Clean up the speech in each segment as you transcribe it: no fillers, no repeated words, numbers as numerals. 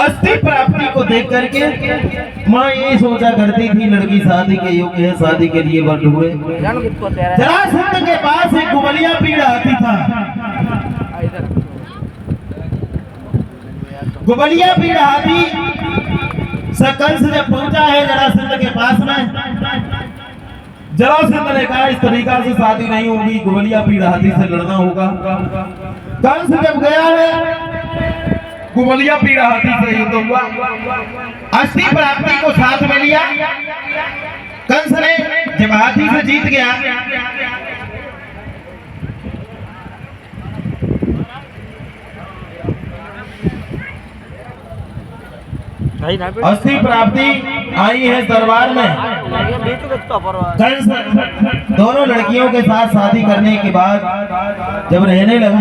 अस्थि प्राप्ति को देख करके माँ ये सोचा करती थी लड़की शादी के योग्य है, शादी के लिए वर हुए। जरासंध के पास एक गुबलिया पीड़ आती था। गुबलिया पीड़ हाथी कंस जब पहुंचा है जरासंध के पास में, जरासंध ने कहा इस तरीका से शादी नहीं होगी, गुबलिया पीड़ हाथी से लड़ना होगा। कंस जब गया है गुबलिया पीड़ हाथी से युद्ध हुआ, अस्थि प्राप्ति को साथ में लिया। कंस ने जब हाथी से जीत गया, अस्थि प्राप्ति आई है दरबार में। कंस दोनों लड़कियों के साथ शादी करने के बाद जब रहने लगा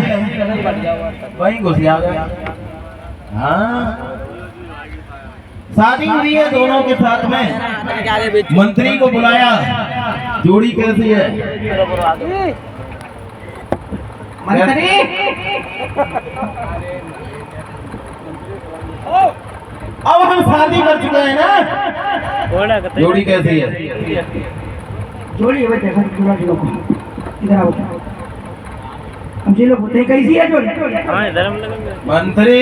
वही घुस गया। हाँ शादी हुई है दोनों के साथ में। मंत्री को बुलाया, जोड़ी कैसी है मंत्री? अब हम शादी कर चुके हैं ना, जोड़ी कैसी है? जोड़ी इधर आओ, हम जी लोग होते कैसी है जोड़ी? मंत्री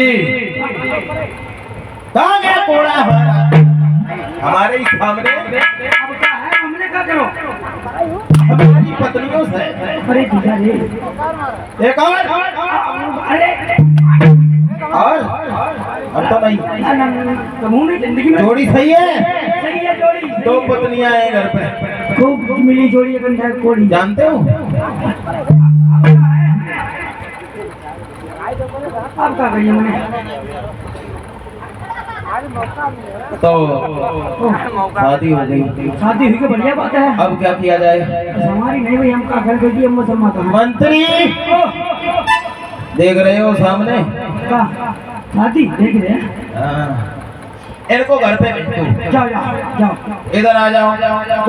कहाँ गया कोड़ा हमारे ही सामने? अब क्या है, हमने क्या करो हमारी पत्नियों से। अरे जीजा जी, एक और अरे और अब तो नहीं। जिंदगी में जोड़ी सही है, सही है जोड़ी। दो पत्नियां हैं घर पे, खूब मिली जोड़ी है कोड़ी, जानते हो? अब क्या करिए मैंने तो शादी हो गई। शादी हुई, बढ़िया बात है। अब क्या किया जाए? हमारी नहीं भाई, हम क्या घर गई हम मुसलमान तो। मंत्री देख रहे हो सामने का शादी देख रहे हैं? हाँ। इनको घर पे भेजो। जाओ जाओ जाओ, इधर आ जाओ। जाओ जाओ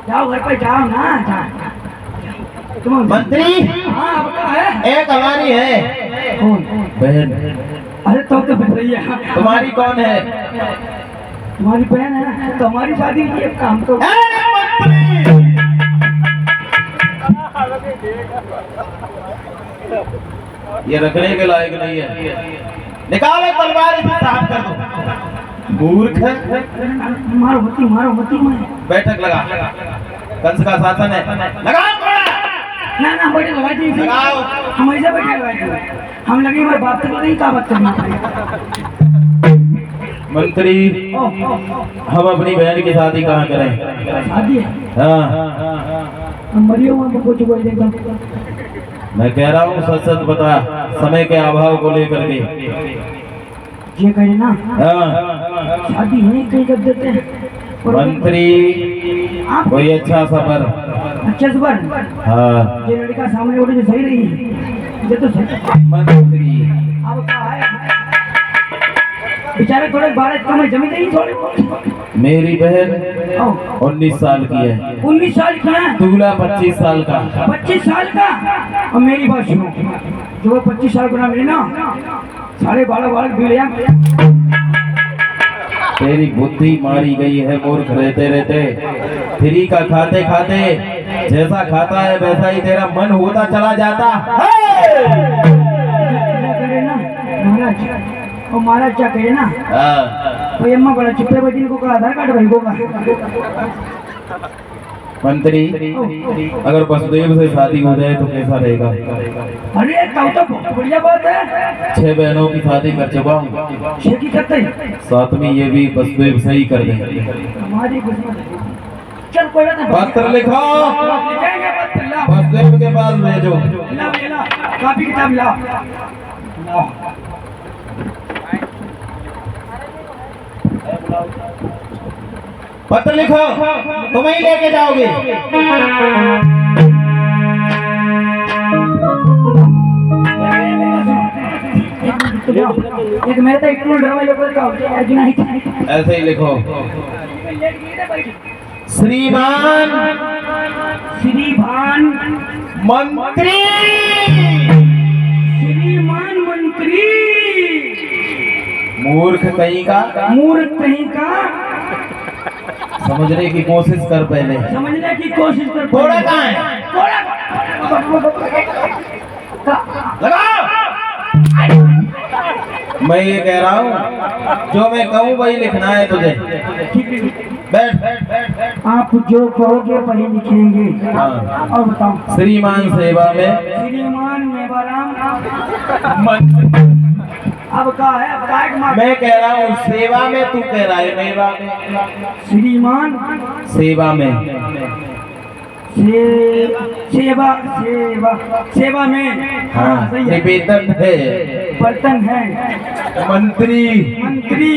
जाओ, घर पे जाओ ना, जाओ। मंत्री हाँ, अब क्या है? एक हमारी है बहन। अरे तो बताइए, तुम्हारी कौन है? तुम्हारी बहन है तो हमारी शादी की एक काम तो। ये रखने के लायक नहीं है, निकालो तलवार इसे साफ कर दो। मूर्ख मारो मती, मारो मती। बैठक लगा, कंस का शासन है, लगाओ। ना ना बैठे लगा दी, हम ऐसे बैठे लगा, हम लगे हमारे बाप तक नहीं का बात करना पड़ेगा। मंत्री हम अपनी बहन की शादी कहाँ करें? शादी है? हाँ हम मरियो वहाँ कुछ बोल देगा। मैं कह रहा हूँ सच सच बता, समय के अभाव को लेकर के। ये कहे ना हाँ शादी है कहीं कर देते हैं। मंत्री कोई अच्छा सबर। अच्छा सबर? हाँ ये लड़का सामने उठे जो सही रही है, ये तो सही। मंत्री अब क्या है, बेचारे थोड़े 12 कम है, जमीन नहीं थोड़े। मेरी बहन 19 साल की है। 19 साल की है? दूल्हा 25 साल का। 25 साल का? और मेरी बात सुनो, जो 25 साल को ना मिले ना, 12.5 भी लिया। तेरी बुद्धि मारी गई है मूर्ख रहते रहते। फ्री का खाते खाते जैसा खाता है वैसा ही तेरा मन होता चला जाता है। महाराज और महाराज क्या कहे ना, कोई अम्मा बड़ा चिप्पे बजी को आधार कार्ड भाई होगा। मंत्री अगर वसुदेव से शादी हो जाए तो कैसा रहेगा? अरे तो बहुत बढ़िया बात है। 6 बहनों की शादी कर चुका हूँ, शेखी करते 7वीं ये भी वसुदेव से ही कर देंगे। हमारी चल कोई बात नहीं, पत्र लिखो, लिखेंगे पत्र। वसुदेव के पास भेजो। काफी किताब लाओ। पत्र लिखो, तुम ही लेके जाओगे। क्यों एक मेरे तो इतना ड्रामा लोग का होता है कि नहीं ऐसे ही लिखो। श्रीमान श्रीमान मंत्री, श्रीमान मंत्री, मूर्ख कहीं का, मूर्ख कहीं का, समझने की कोशिश कर पहले। समझने की कोशिश कर। घोड़ा कहाँ है? लगाओ। मैं ये कह रहा हूँ जो मैं कहूँ वही लिखना है तुझे। बैठ। आप जो कहोगे वही लिखेंगे। हाँ। और बताओ। श्रीमान सेवा में श्रीमान मेवाराम मंत्री। अब का है, अब का है? मैं कह रहा हूँ सेवा में, तू कह रहा है मेवा में। श्रीमान सेवा में, सेवा सेवा सेवा में। हाँ सही है। निवेदन है, बर्तन है। मंत्री। मंत्री।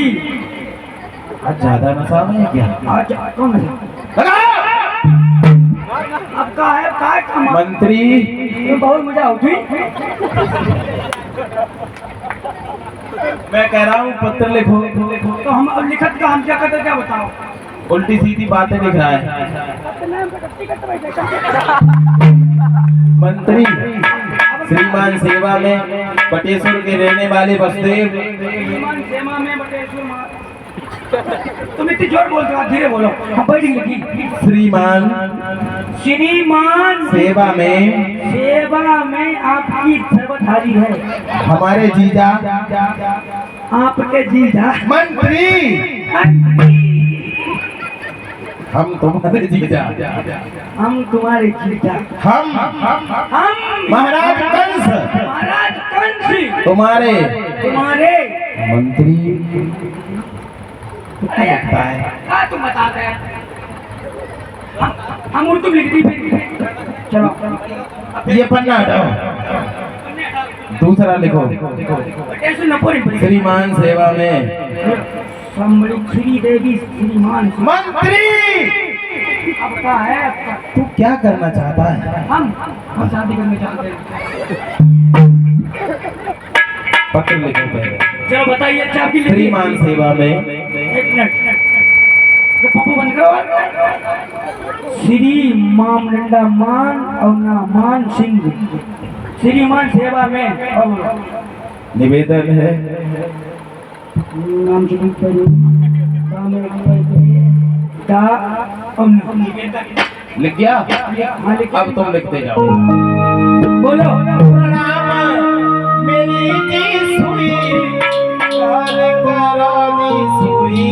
आज ज्यादा नशा में है क्या? आज कौन है? अब का है, अब का है? मंत्री। ये बहुत मजा उठी। मैं कह रहा हूँ पत्र लिखो। तो हम अब लिखत का हम क्या करते, क्या बताओ? उल्टी सीधी बातें लिख रहा है। मंत्री श्रीमान सेवा में बटेश्वर के रहने वाले बसदेव। श्रीमान सेवा में बटेश्वर। तुम इतनी जोर बोलते हो, धीरे बोलो। हम बैठेंगे। श्रीमान श्रीमान सेवा में, सेवा में आपकी सर्वधारी है। हमारे जीजा आपके जीजा मंत्री। हम तुम्हारे जीजा, हम तुम्हारे जीजा, हम महाराज कंस, महाराज कंस तुम्हारे मंत्री। लगता है। तुम बताते हैं। हम उर्दू लिखती फिर। चलो ये पन्ना हटाओ, दूसरा लिखो। श्रीमान सेवा में श्री देवी श्रीमान मंत्री। अब क्या है? तू क्या करना चाहता है? हम शादी करना चाहते हैं। पत्र लिखो पहले। चलो बताइए। अच्छा आपकी श्रीमान सेवा में, एक मिनट, ये पप्पू बंद करो। श्री मामलंडा मान और ना मान सिंह, श्रीमान सेवा में। और निवेदन है नाम से लिख गया। हाँ, लिख। अब तुम लिखते जाओ। बोलो। मेरी जी सुई कार करा दी सुई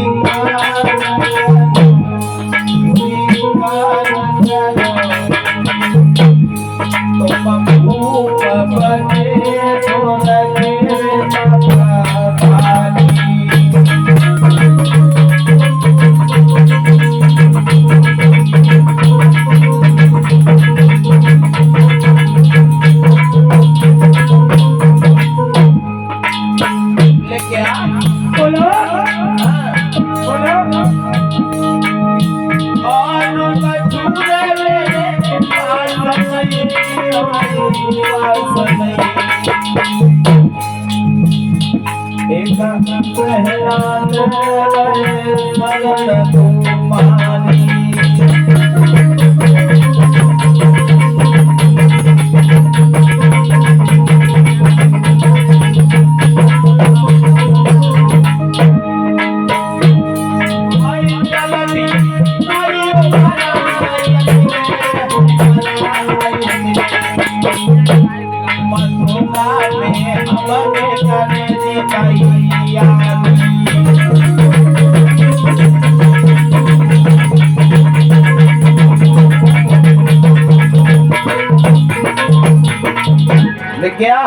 लिख गया।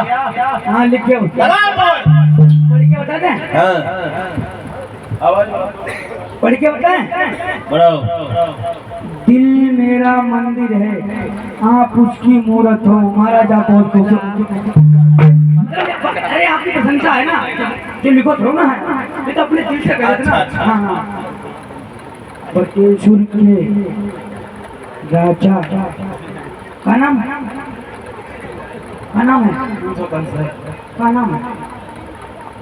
हाँ लिख के पढ़ के बता दें। आवाज पढ़ के बताएं। बढ़ाओ। दिल मेरा मंदिर है, आप उसकी मूर्त हो। महाराजा बहुत खुश। अरे आपकी प्रशंसा है ना, जो लिखो थोड़ा ना है, ये तो अपने दिल से कहते ना। अच्छा। हाँ हाँ। बटेश्वर के राजा का नाम है, का नाम है, का नाम है।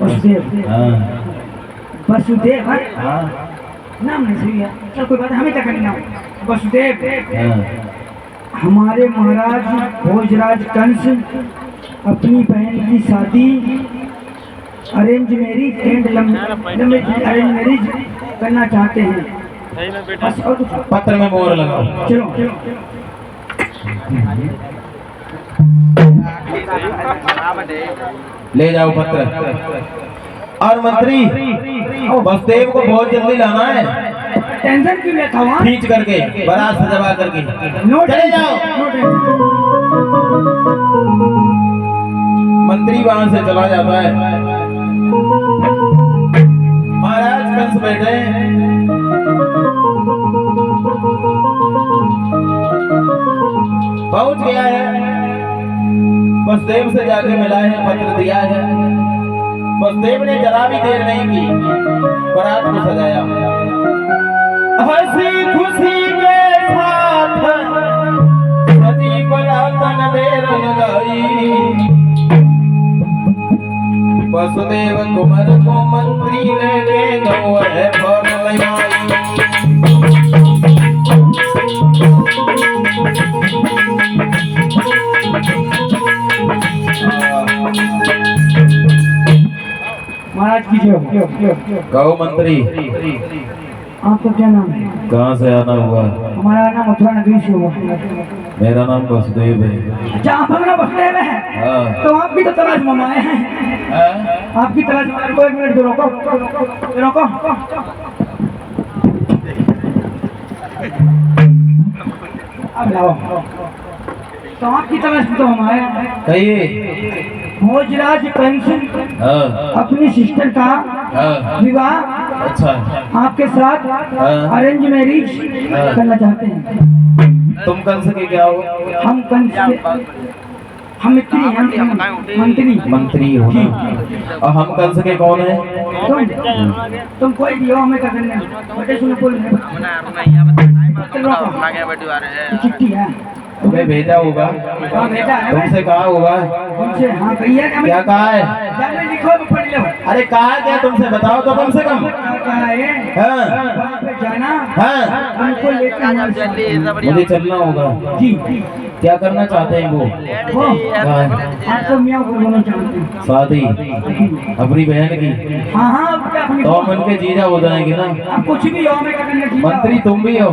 वसुदेव। हाँ वसुदेव हाँ? हाँ नाम नहीं सही है, चल कोई बात नहीं, हमें क्या करना। वसुदेव हाँ हमारे महाराज भोजराज कंस अपनी बहन की शादी arrange marriage and arrange marriage करना चाहते हैं। बस और कुछ? पत्र में मोहर लगाओ। चलो चलो ले जाओ पत्र। और मंत्री वसुदेव को बहुत जल्दी लाना है, टेंशन क्यों लेता हुआ? खींच करके बारात सजवा करके चले जाओ। मंत्री वहां से चला जाता है। महाराज कंस बैठे पहुंच गया है, वसुदेव से जाके मिला है, पत्र दिया है। वसुदेव ने जरा भी देर नहीं की, बारात को सजाया। हंसी खुशी के साथ सजी बारातन देर लगाई। वसुदेव कुमार को मंत्री लेके गए पर लगाई। महाराज की जय। कहो मंत्री आपका क्या नाम है? कहाँ से आना हुआ? हमारा नाम मथुरा नगरी से हुआ। मेरा नाम वसुदेव है। अच्छा आप हमारा वसुदेव है? हाँ। तो आपकी तो तलाश में आए हैं। हाँ? आपकी तलाश में, को एक मिनट दो, रोको रोको। अब लाओ। तो आपकी तलाश में तो हम आए हैं। कहिए। भोजराज कंस हाँ अपनी सिस्टर का हाँ विवाह अच्छा आपके साथ हाँ। अरेंज मैरिज हाँ। करना चाहते हैं। तुम कंस के क्या हो? हम कंस के हम मंत्री मंत्री हो ना? और हम कंस के कौन है? तुम कोई भी हो, हमें क्या करना है? बड़े सुनो बोल चिट्ठी है, तुम्हें भेजा होगा, हाँ भेजा है। तुमसे कहा होगा। तुमसे हाँ कहिए क्या कहा है? जाने लिखो तो पढ़ लो। अरे कहा है क्या तुमसे? बताओ तो कम से कम। क्या है? हाँ वहाँ पे जाना, हाँ उनको लेकर मुझे चलना होगा। जी क्या करना चाहते हैं वो? वो हाँ, आपको मियाँ को बोलना चाहते हैं। शादी अपनी बहन की। हाँ हाँ अब क्या अपनी तो हम उनके जीजा हो जाएंगे ना। आप कुछ भी हो, हमें क्या करना चाहिए? मंत्री तुम भी हो,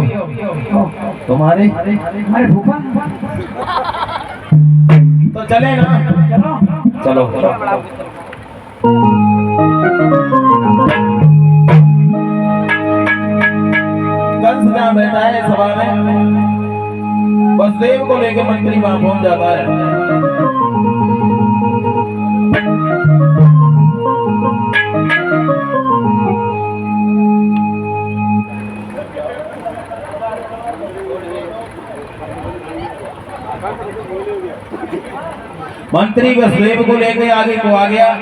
तुम्हारे अरे भूपा तो चले ना। चलो चलो कंस जहाँ बैठा है सभा में, वसुदेव को लेकर मंत्री वहां पहुंच जाता है। मंत्री वसुदेव को लेकर आगे को आ गया।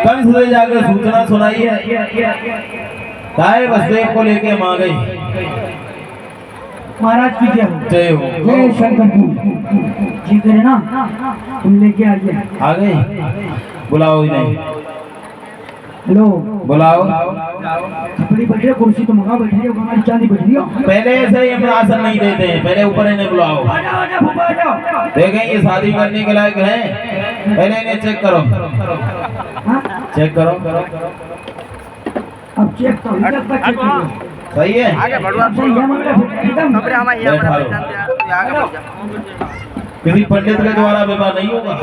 कंस से जाकर सूचना सुनाई है, काहे वसुदेव को लेके हम आ गए। महाराज की जय हो। जय हो। जय शंकर जी करे ना, तुम लेके आइए। आ गए? बुलाओ ही नहीं। हेलो बुलाओ। खपड़ी बैठ रहे, कुर्सी तो मंगा बैठ रही हो, हमारी चांदी बैठ रही हो। पहले से ही हम आसन नहीं देते हैं, पहले ऊपर इन्हें बुलाओ। आजा भूपा आजा। देखें ये शादी करने के लायक हैं, पहले इन्हें चेक करो। हाँ? चेक करो। अब चेक तो इधर का चेक करो। सही है? सही है मतलब एकदम। बैठा लो। किसी पंडित के द्वारा विवाह नहीं होगा।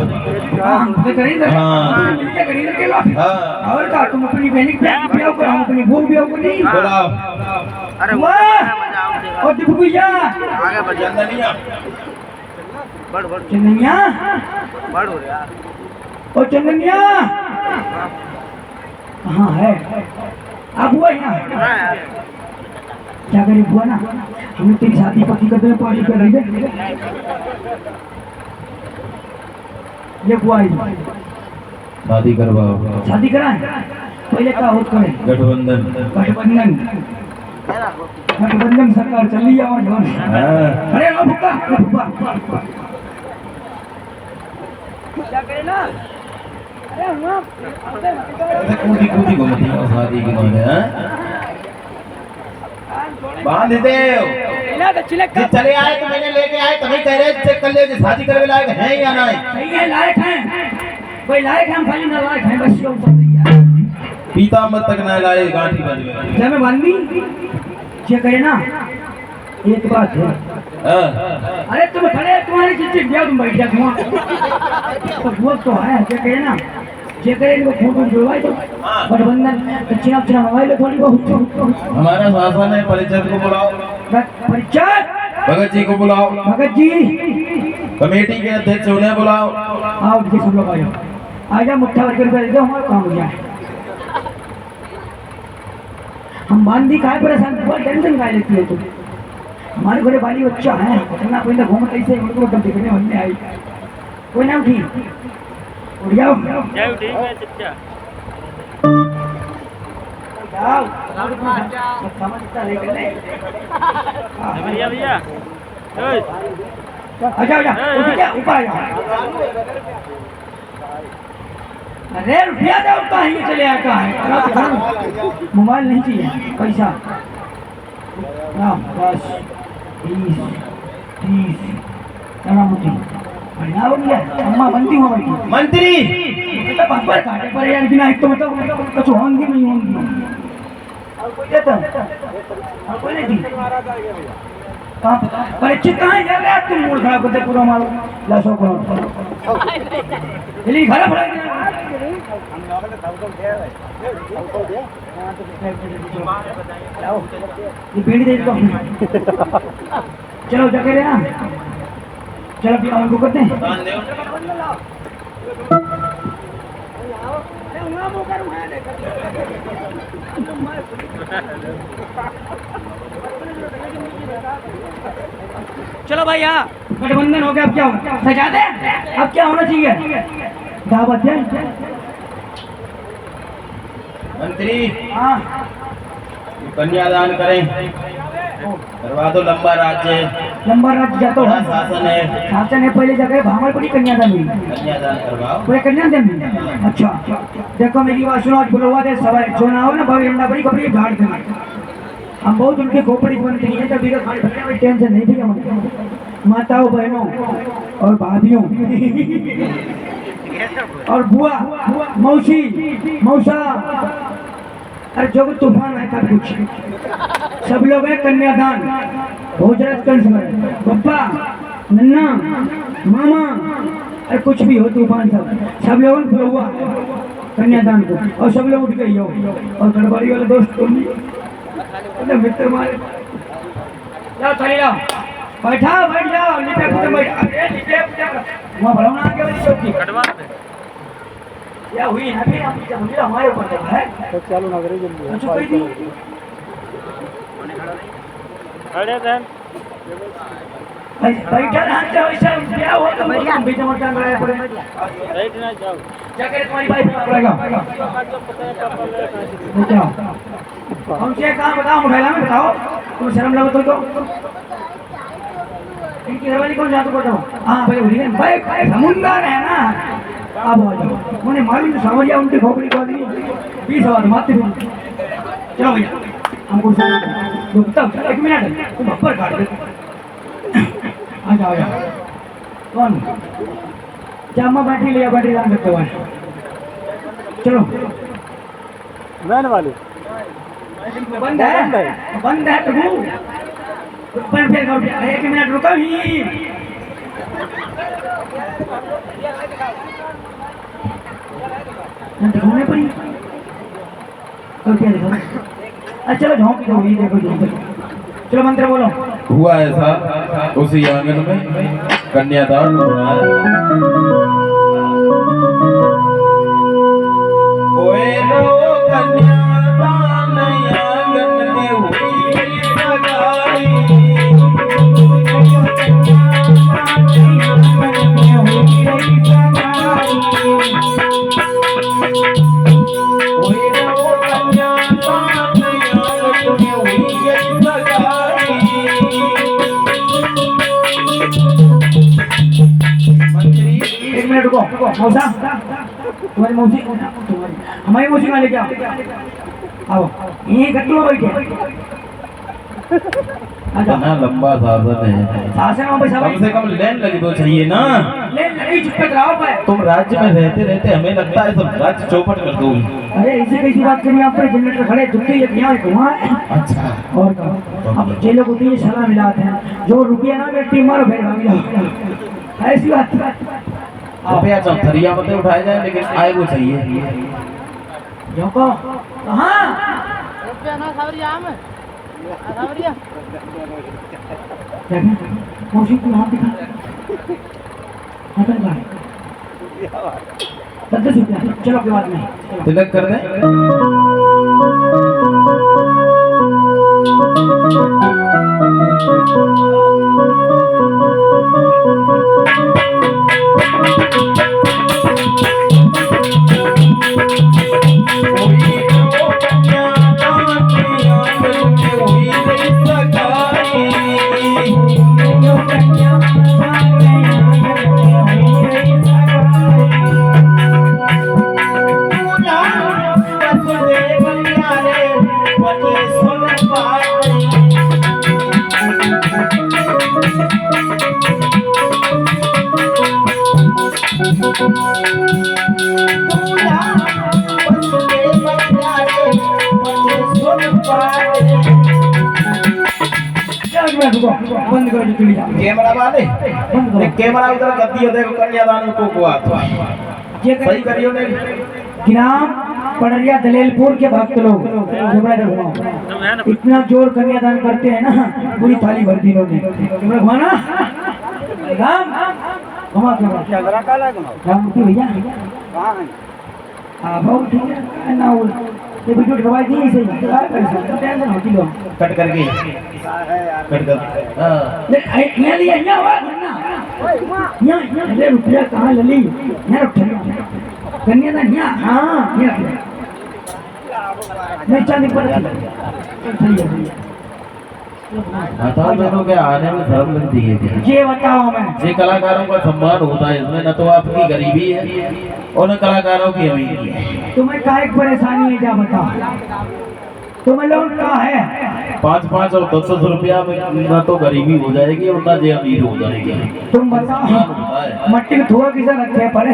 हाँ तो करेंगे। हाँ। मिलके करेंगे के लो। हाँ। और का तुम अपनी बहन की ब्याह करो, हम अपनी बहू ब्याह करो नहीं। बुलाओ। अरे वाह और दीपू भैया आगे बढ़ जा। चंदनिया। बढ़ बढ़ चंदनिया बढ़ हो यार। और चंदनिया कहाँ है? अब हुआ यहाँ हाँ यार। क्या करें बुआ ना, हमें तेरी शादी पक्की कर दे, पार्टी कर रही है। ये बुआ आई, शादी करवाओ। शादी कराएं, पहले क्या होत करें? गठबंधन। गठबंधन गठबंधन सरकार चली जाओ जोर। हाँ। अरे लो भुक्का क्या करे ना, ऐसे कूदी कूदी घूमती हो शादी के मारे हैं बांध दे जे चले आए तो मैंने लेके आए तभी कह रहे चेक कर ले जे शादी करवे लायक है या नहीं सही है, लायक हैं कोई लायक है, हम खाली ना लायक हैं बस ये ऊपर दिया पीता मत तक ना लाए गांठी बज गए जब मैं बांधी ये करे ना एक बात है हाँ अरे तुम खड़े तुम्हारी चिट्ठी दिया तुम बैठ जा तो वो तो है ये करे ना ये करे इनको फोटो जुड़वाए तो गठबंधन दक्षिणा दक्षिणा मोबाइल थोड़ी बहुत हमारा शासन है परिषद को बुलाओ परिचय भगत जी को बुलाओ भगत जी कमेटी के अध्यक्ष उन्हें बुलाओ आओ जी सब लोग आ जाओ मुट्ठा भर के रुपया दे दो हमारा काम हो जाए हम बांधी काहे परेशान बहुत टेंशन काहे लेती है तुम हमारे घरे बाली बच्चा है इतना पहले घूम कैसे उनको तब दिखने बनने आई कोई ना उठी उठ जाओ जाओ ठीक है चचा जाओ समझता लेकर ले भैया भैया ओए आ जाओ उठ जा ऊपर आ जाओ अरे रुपया दो कहीं चले आता है मोबाइल नहीं चाहिए पैसा हाँ 10 20 30 चला मुझे बढ़िया हो गया अम्मा बनती हूँ बैठी मंत्री तो बब्बर काटे पर यार बिना एक तो मतलब कुछ होंगी नहीं होंगी और कोई देता और कोई नहीं दी कहाँ परिचित कहाँ है यार तुम मूड खराब करते पूरा मारो लाशों को जल्दी घर भरा ये पीढ़ी दे दो चलो जगह ले ना चलो भी उनको करते हैं चलो भाई यहाँ गठबंधन हो गया अब क्या होगा सजा दे अब क्या होना चाहिए दावत है मंत्री हाँ कन्यादान करें करवा दो लंबा राज्य लंबा राज्य जाता बड़ा है शासन है शासन है पहले जगह भामर पड़ी कन्यादान हुई कन्यादान करवाओ पूरे कन्यादान में अच्छा देखो मेरी बात सुनो आज बुलवा दे सवाल सोना हो ना भाई अंडा बड़ी कपड़ी झाड़ दे हम बहुत उनके खोपड़ी बनते हैं जब बिगड़ खाने भरने में टेंशन नहीं भी हम माताओं बहनों और भाभियों और बुआ मौसी मौसा अरे जो भी तूफान है सब कुछ सब लोग है कन्यादान भोजराज कंस में पप्पा नन्ना मामा अरे कुछ भी हो तूफान सब लोगों ने हुआ कन्यादान को और सब लोग उठ गई हो और गड़बड़ी वाले दोस्त को नहीं मित्र मारे जाओ चले जाओ बैठ जाओ लिपे पुटे बैठ वहाँ बढ़ाना आगे वाली चौकी कटवा दे क्या हुई है भी हम हमारे ऊपर चल रहा है तो चालू ना करे जल्दी कुछ कोई नहीं खड़े थे बैठा रहते हो ऐसा क्या हो तो बढ़िया बीच में टांग रहा है पड़े राइट ना जाओ क्या करे तुम्हारी वाइफ पड़ेगा क्या हमसे कहाँ बताओ मुठैला में बताओ तुम शर्म लगो तो इनकी घरवाली कौन जादू करता हो हाँ भाई उन्हीं भाई समुंदर है ना अब आ जाओ मैंने मालूम समझिया उनकी खोपड़ी को दी 20 आवाज मारती हूँ चलो भैया हमको रुकता एक मिनट तुम अपर काट दे आ जाओ कौन जामा बैठी लिया बैठी जान करते हुए चलो वैन वाली बंद है तो पर फिर एक मिनट रुको ही ढूंढने पड़ी और क्या देखो अच्छा चलो झोंक दो ये देखो चलो मंत्र बोलो हुआ ऐसा उसी आंगन में कन्यादान हो रहा है कोई रो कन्यादान आंगन में हुई सगाई मिनट रुको मौसा, तुम्हारी मौसी, तुम्हारी हमारी मौसी कहाँ लेके आओ, यहीं गट्टू में बैठे। इतना लंबा शासन है, शासन में पैसा कम से कम लेन लगी तो चाहिए ना। ले नहीं चुप कर रहा पे। तुम राज्य में रहते रहते हमें लगता है सब राज्य चौपट कर दोगी। अरे ऐसे कैसी बात करी आप, जनरेटर खड़े दुखते ये यहाँ घुमा। अच्छा और कहा अब जे लोग होती है सलाह मिलाते हैं, जो रुपया ना बेटी मारो फिर भाग जाओ, ऐसी बात। रुपया चौथरिया मत उठाए जाए, लेकिन आए वो चाहिए। जोको कहाँ रुपया ना सावरिया में सावरिया मौसी को हाथ दिखा, हाथ लगा 10 रुपया, चलो कोई बात नहीं, तिलक कर दे। बंद करो जो चली जाओ। कैमरा वाले बंद करो। कैमरा उधर कर दियो, देखो कन्यादान को हुआ तो ये सही करियो नहीं। ग्राम पड़रिया दलेलपुर के भक्त लोग कैमरा इधर घुमाओ, इतना जोर कन्यादान करते हैं ना, पूरी थाली भर दी लोग। कैमरा घुमाना, राम घुमा कैमरा, राममूर्ति भैया हाँ बहुत ठीक है ना, वो ये वीडियो करवाई थी इसे टेंशन होती लो कट करके कट कर। हां ये लिया ये आवाज ना यहाँ अरे रुपया कहाँ लली यहाँ रुपया कन्यादान यहाँ, हाँ यहाँ मैं चांदी पर सही है। बताओ दोनों के आने में शर्म लगती है क्या? ये बताओ मैं, ये कलाकारों का सम्मान होता है इसमें, न तो आपकी गरीबी है और न कलाकारों की अमीरी है। तुम्हें क्या एक परेशानी है क्या बताओ, तुम्हें लोग क्या है 5-5 और 10 रुपया में न तो गरीबी हो जाएगी और न जे अमीर हो जाएगी। तुम बताओ मट्टी में थोड़ा किसा रखे पड़े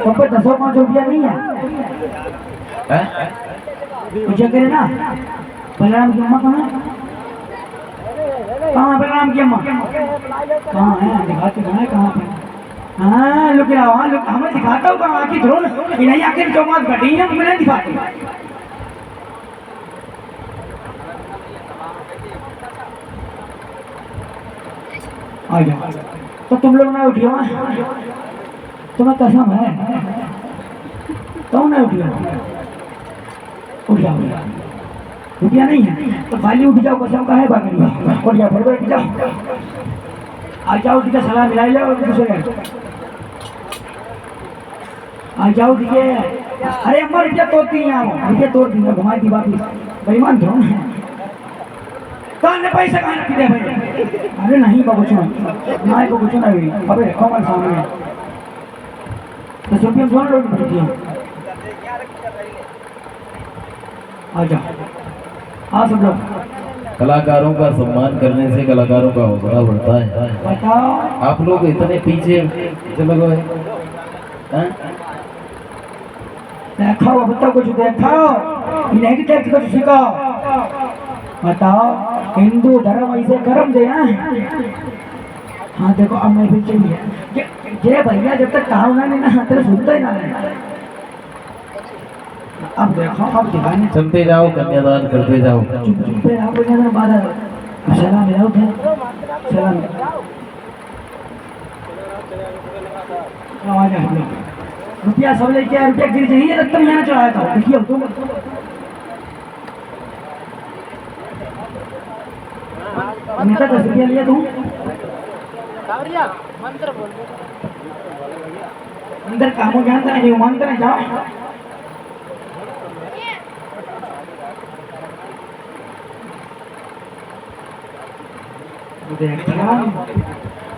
तुम पे 10-5 रुपया नहीं है मुझे करे ना। बलराम की अम्मा कहाँ बलराम की अम्मा कहाँ है, दिखाते कहाँ है, कहाँ पे? हाँ लुक रहा, हाँ लुक, हमें दिखाता हूँ कहाँ आखिर थोड़ा नहीं, आखिर चौमास घटी है मैं नहीं दिखाती। आ जाओ तो तुम लोग ना उठियो, तुम्हें कसम है तुम ना उठियो, उठ जाओ, रुपया नहीं है तो खाली उठ जाओ, कसम का है बाकी उठ जाओ, फिर बैठ जाओ, आ जाओ ठीक है, सलाह मिला लो दूसरे आ जाओ ठीक है। अरे अम्मा रुपया तोड़ती हैं, आओ रुपया तोड़ दी घुमाई दी वापिस, बेईमान थोड़ा है कहाँ ने पैसा कहाँ रखी दे भाई। अरे नहीं बबुचो ना को कुछ ना हुई, अबे कमर सामने 10 रुपया दोनों लोग भेजिए। आ जाओ हाँ सब लोग। कलाकारों का सम्मान करने से कलाकारों का हौसला बढ़ता है। बताओ आप लोग इतने पीछे चले गए हैं? देखाओ बताओ, कुछ देखाओ, नहीं देख कुछ सिखाओ। बताओ हिंदू धर्म ऐसे कर्म दे। हाँ देखो अब मैं भी चाहिए जे भैया जब तक कहा उन्होंने ना तेरे सुनता ही ना है। अब देखो अब दिखाने चलते जाओ, कन्यादान करते जाओ। चुप चुप पे आप बोलने बाधा सलाम मिलाओ थे, सलाम आ जा रुपया सब लेके आया, रुपया गिर जाइए रत्तम यहाँ चढ़ाया था, देखिए तुम नेता 10 रुपया लिया तुम सावरिया मंत्र बोल अंदर कामों जानता है, मानते ना जाओ।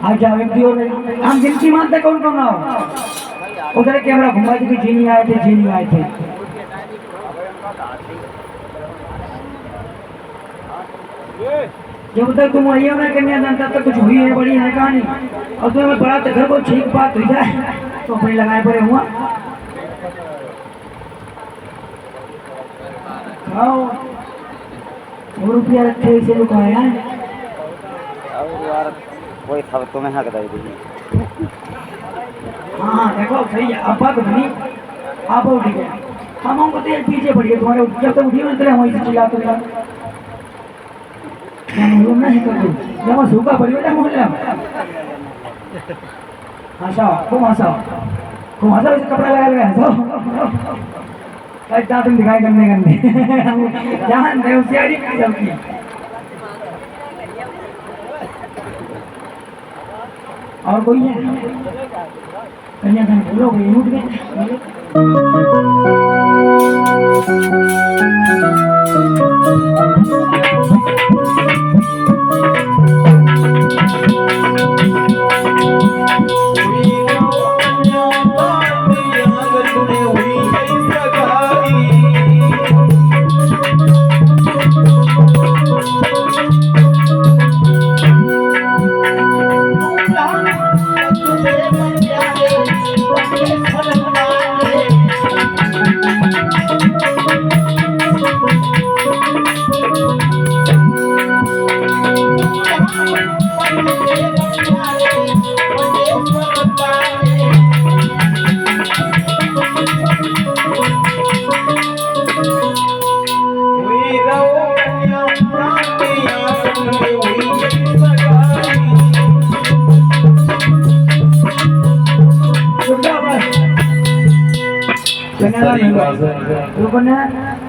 आ जाओ एक भी और हम गिनती मानते कौन कौन आओ। उधर कैमरा घुमा दी कि जी नहीं आए थे, जी नहीं आए थे। जब तक तुम आई हो ना कन्यादान तब तक कुछ हुई है बड़ी है कहानी, और तुम्हें बड़ा तो घर को ठीक बात हो जाए तो अपने लगाए पड़े हुआ खाओ। 100 रुपया रखे इसे लुकाया है। कोई खबर तुम्हें हक दे दी। हाँ देखो सही है, अब बात बनी आप उठ गए, हम हमको तेज पीछे पड़ी है तुम्हारे, जब तक उठी उतरे वहीं से चिल्लाते रहे। मालूम नहीं करते जब सूखा पड़ी बेटा मोहल्ले हंसाओ, खूब हंसाओ, खूब हंसाओ, इसे कपड़ा लगा लगा हंसाओ। क्या तुम दिखाई गंदे गंदे जान दे होशियारी की सबकी। और कोई है कन्यादान पूरा हो गई, उठ गए।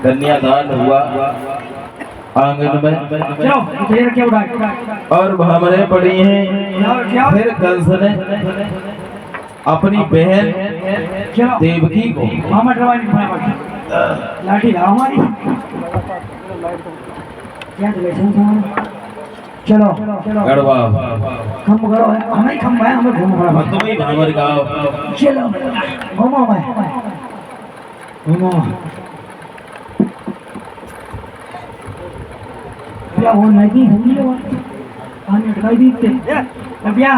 कन्यादान हुआ आंगन में, और भामरे पड़ी हैं। फिर कंस ने अपनी बहन देवकी को लाठी लाओ हमारी, क्या चलो गड़वा खम करो, हमें खम है, हमें घूम पड़ा, तुम ही भामर गाओ। चलो घूमो मैं घूमो। क्या वो नदी होगी वो पानी अटकाई दी थे अबिया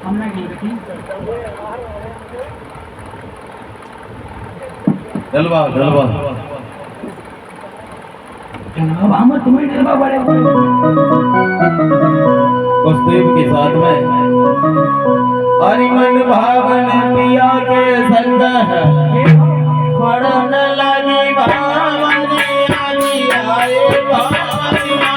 हमने की थी डलवा डलवा अब हम तुम्हें डलवा पड़े उस देव के साथ में हरिमन भावन पिया के संग पड़न लगी भावनी आनी आए भावनिया।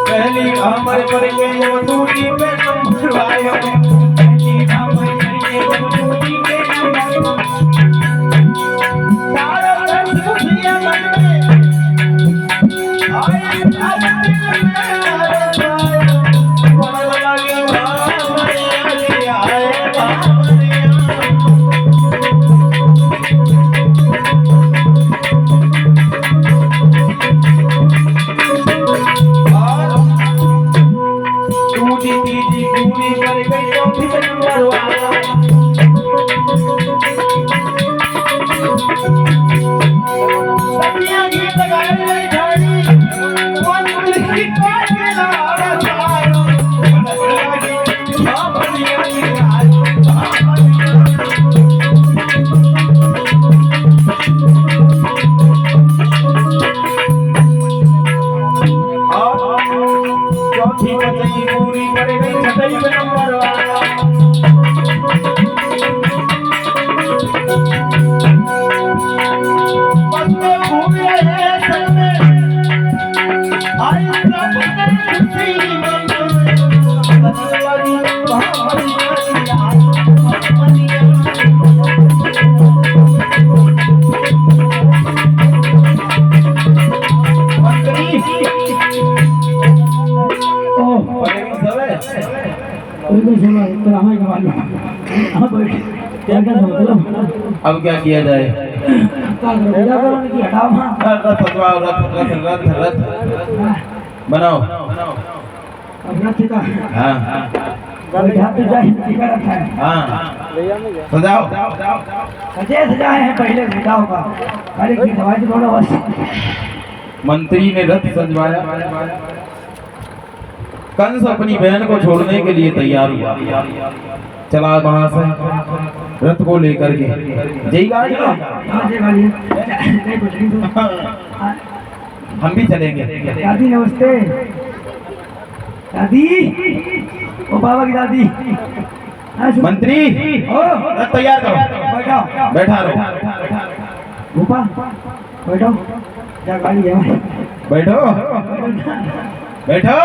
पहली भामर पर गई वो दूरी पे नंबर आयो, पहली भामर पर गई वो दूरी पे नंबर तारा रंग खुशियां मन में आए भावनी पड़न लगी भावनी आए भावनिया। पूरी कर गई तो फिर मरवाया, सतिया गीत गाए गई झाड़ी वन की काट के लगा सारा लगी भावनिया की आज चौथी पतई पूरी कर गई छठई में नंबर आया। बंदे घूम रहे संग में आई प्रभु ने खुशी में लगी भावनिया की आज भावनिया। ओ बड़े सब है, कोई समय तो हमें कमाल है। हां बैठ क्या क्या समझ लो अब क्या किया जाए? क्या करो पूजा करो उनकी हटाओ हाँ रथ सजवाओ, रथ बनाओ। अब रथ का हाँ बैठा तो जाए टिका रखा है हाँ भैया में गया सजाओ। सजे सजाए हैं पहले बेटाओं का अरे की दवाई तो थोड़ा बस मंत्री ने रथ सजवाया। कंस अपनी बहन को छोड़ने के लिए तैयार हुआ, चला वहां से रथ को लेकर के। जय गाड़ी लो, हाँ जय गाड़ी नहीं कुछ नहीं तो हम भी चलेंगे। दादी नमस्ते दादी ओ बाबा की दादी हाँ, सुन- मंत्री ओ रथ तैयार करो, बैठो बैठा रहो। भूपा बैठो क्या गाड़ी है बैठो बैठो।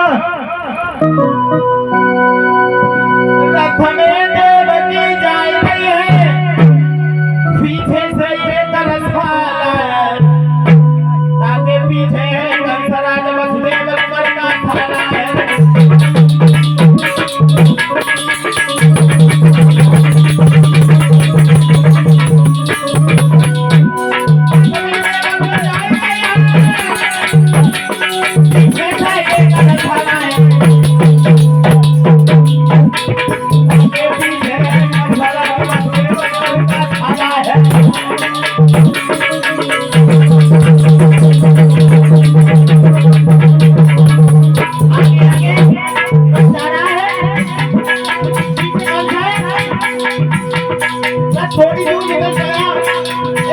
रथ में देवकी जाई रही है, पीछे से ये तरस वाला, आगे पीछे है कंसराज वसुदेव नंबर का थाना है। थोड़ी दूर निकल गया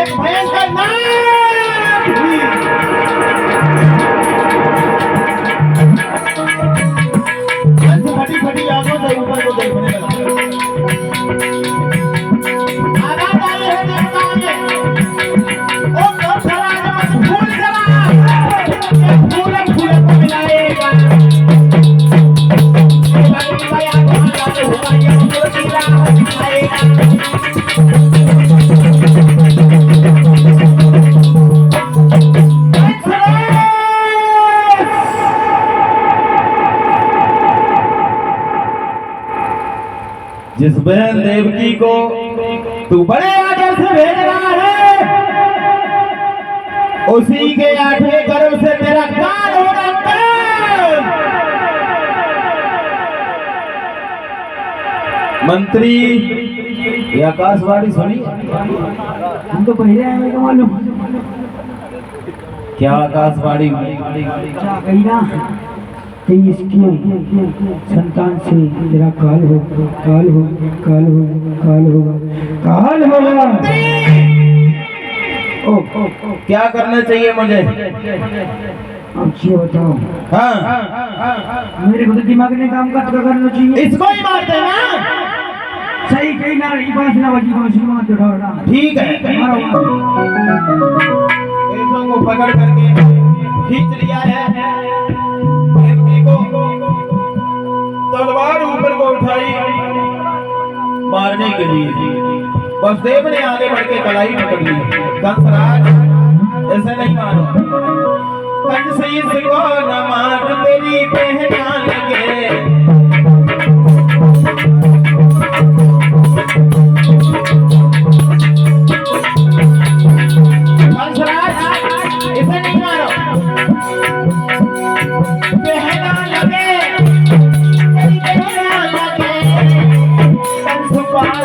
एक भयंकर नाग हुई। कंस फटी फटी आंखों से ऊपर को देखने लगा। आवाज आई है देवताओं ने, ओ कंसराज मत भूल जरा, ये फूल फूल को मिलाएगा। जिस बहन देवकी को तू बड़े आदर से भेज रहा है, उसी के 8वें गर्भ से तेरा कान होगा कान। मंत्री ये आकाशवाणी सुनी? हम तो पहले आए हैं मालूम क्या आकाशवाणी? क्या कही ना कि इसकी संतान से तेरा काल हो काल हो काल हो काल होगा काल होगा। ओ क्या करना चाहिए मुझे? अब ये बताओ हाँ मेरे को तो दिमाग ने काम करना चाहिए। इसको ही मार देना। सही कही ना रही बात ना बजी बांसुरी मत उठाओ ना ठीक है, मारो ऐसों को पकड़ करके खींच लिया है। देवकी को तलवार ऊपर को उठाई मारने के लिए। वसुदेव ने आगे बढ़ के कलाई पकड़ ली। कंसराज ऐसे नहीं मारो, कंस इसको न मार तेरी पहना लगे। इसे नहीं मारो, पहना लगे तेरी पहना लगे। कंस पास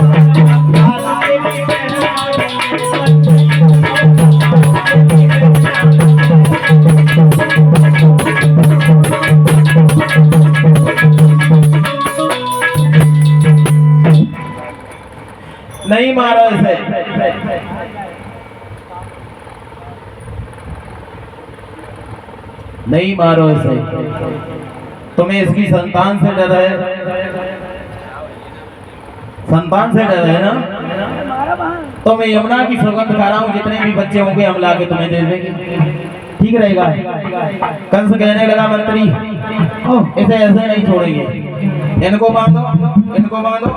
नहीं मारो इसे। नहीं मारो इसे। तुम्हें इसकी संतान से डर है? संतान से डर है ना? तो मैं यमुना की सौगंध खा रहा हूँ, जितने भी बच्चे होंगे हम लाके तुम्हें दे देंगे, ठीक रहेगा? कंस कहने लगा मंत्री इसे ऐसे नहीं छोड़ेंगे, इनको बांधो, इनको बांधो,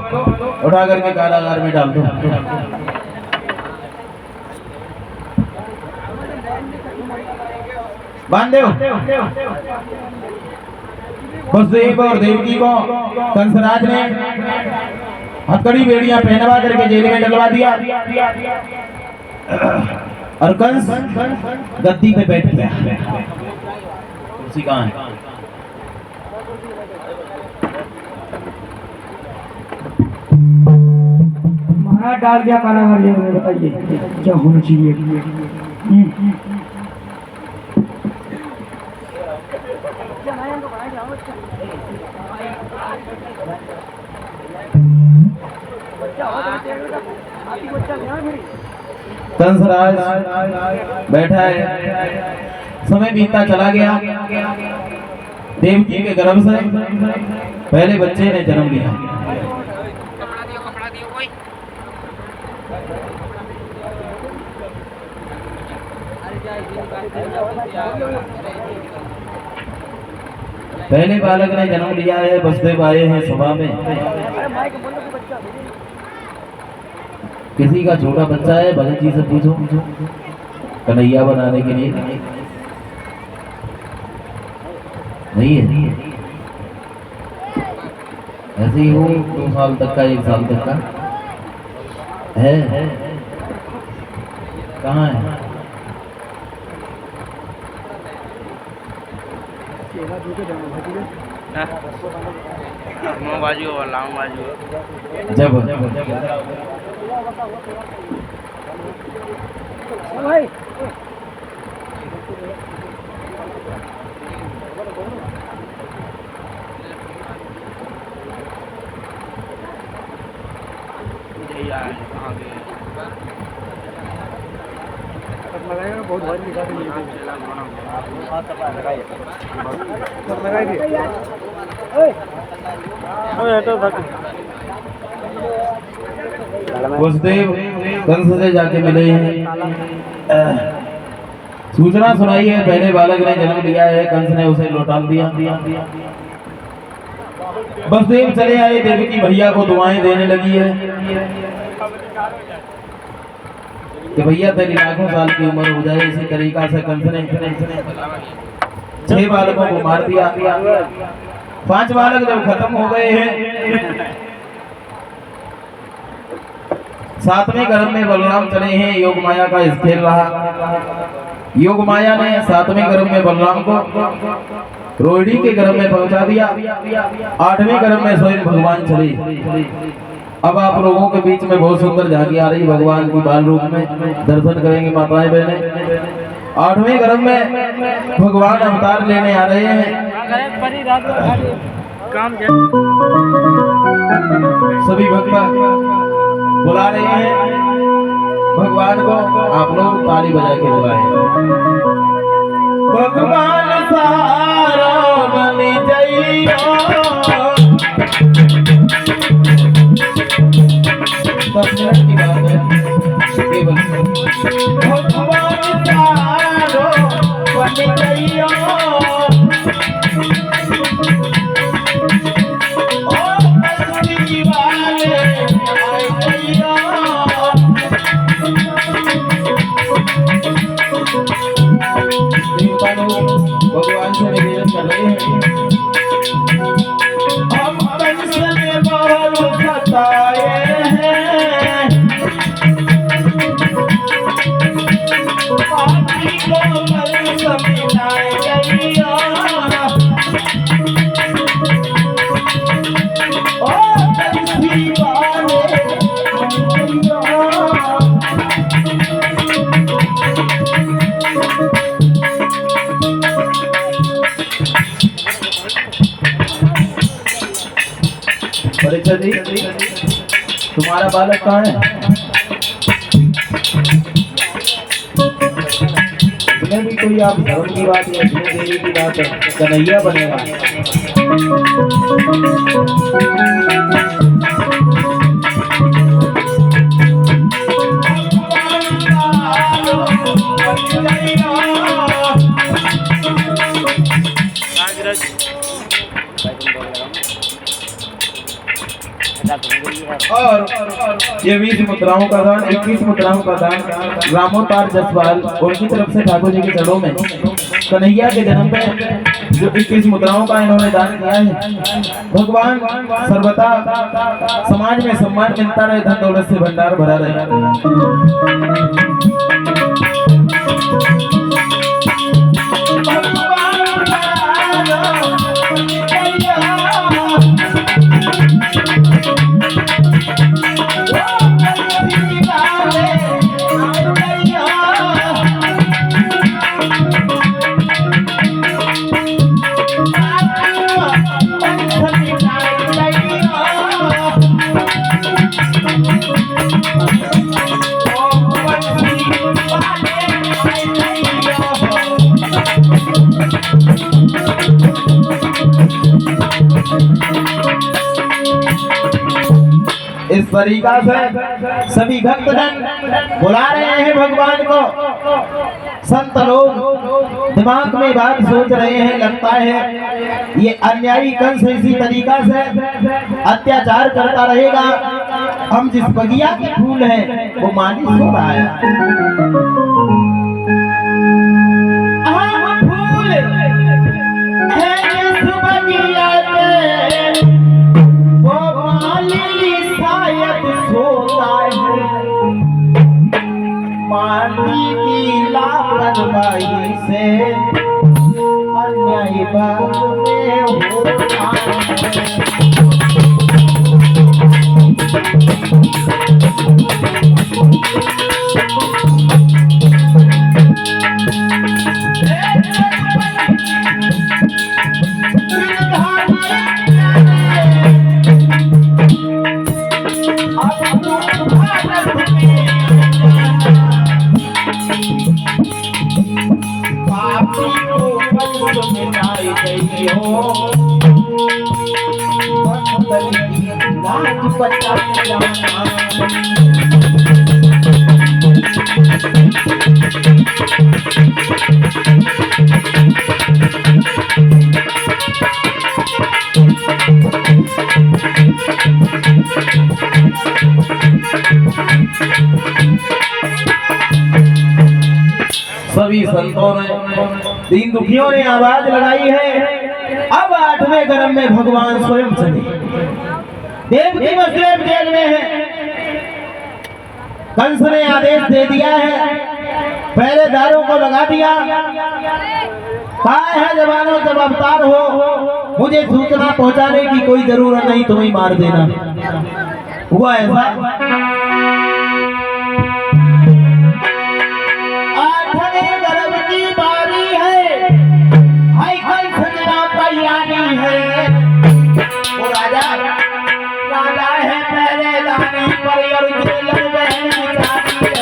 उठा करके कारागार में डाल दो। बांध दो। वसुदेव और देवकी को कंसराज ने हथकड़ी बेड़ियां पहनवा करके जेल में डलवा दिया और कंस गद्दी पे बैठ गया। कुर्सी कहाँ है? महाराज डाल दिया कारागार जेल में, बताइए क्या होना चाहिए? कंसराज बैठा है, समय बीतता चला गया। देवकी के गर्भ से पहले बच्चे ने जन्म लिया। पहले बालक ने जन्म लिया है। बसदेव आए हैं सभा में। किसी का छोटा बच्चा है, भगत जी से पूछो कन्हैया बनाने के लिए। नहीं है, ऐसे ही हो 2 साल तक का, 1 साल तक का है। कहाँ है? बाजू और लाऊं बाजू जब बहुत भारी दिखा वसुदेव कंस से जाके मिले हैं। सूचना सुनाई है पहले बालक ने जन्म लिया है। कंस ने उसे लौटा दिया। वसुदेव चले आए, देवकी भैया को दुआएं देने लगी है कि भैया तेरी लाखों साल की उम्र हो जाए। इसी तरीका से कंस ने 6 बालकों को मार दिया। 5 बालक जब खत्म हो गए हैं, 7वें गर्भ में बलराम चले हैं। योग माया का इस खेल रहा। योग माया ने 7वें गर्भ में बलराम को रोहिणी के गर्भ में पहुंचा दिया। 8वें गर्भ में स्वयं भगवान चले। अब आप लोगों के बीच में बहुत सुंदर झांकी आ रही भगवान की बाल रूप में। दर्शन करेंगे माताएं बहनें। 8वें गर्भ में भगवान अवतार लेने आ रहे हैं। सभी भक्त बुला रहे हैं भगवान को। आप लोग ताली बजा के बुलाएं। भगवान सारा बन जाइयो। 10 मिनट की बात है केवल। भगवान सारा बन जाइयो। भगवान से निवेदन कर रहे हैं। हम कंस ने बहुत सताए हैं। पापी को कंस मिटाए गया। ओ कंसी वाले परीक्षा जी, तुम्हारा बालक कहाँ है? इसमें भी कोई आप धर्म की बात या देवी की बात है, कन्हैया बनेगा। और ये 20 मुद्राओं का दान, 21 मुद्राओं का दान रामोतार जसवाल उनकी तरफ से ठाकुर जी के चरणों में कन्हैया के जन्म पे जो 21 मुद्राओं का इन्होंने दान किया है। भगवान सर्वथा समाज में सम्मान मिलता रहे, धन दौलत से भंडार भरा रहे। इस तरीका से सभी भक्तजन बुला रहे हैं भगवान को। संत लोग दिमाग में बात सोच रहे हैं, लगता है ये अन्यायी कंस इसी तरीका से अत्याचार करता रहेगा, हम जिस बगिया के फूल हैं वो मालिश हो रहा है। हम फूल हैं जिस बगिया के वो माली शायद सोता है, माली की लापरवाही से अन्याय बाग में होता है। सभी संतों ने, दीन दुखियों ने आवाज लगाई है। अब 8वें गर्भ में भगवान स्वयं चले। देव की मसलेब जेल में है। कंस ने आदेश दे दिया है, पहरेदारों को लगा दिया, कहा है जवानों जब अवतार हो मुझे सूचना पहुंचाने की कोई जरूरत नहीं, तुम्हें मार देना। हुआ ऐसा। 8वें गर्भ की बारी है, कंस जरा तैयारी है। वो राजा है पहरेदारी पर और जेल में बिचारी है।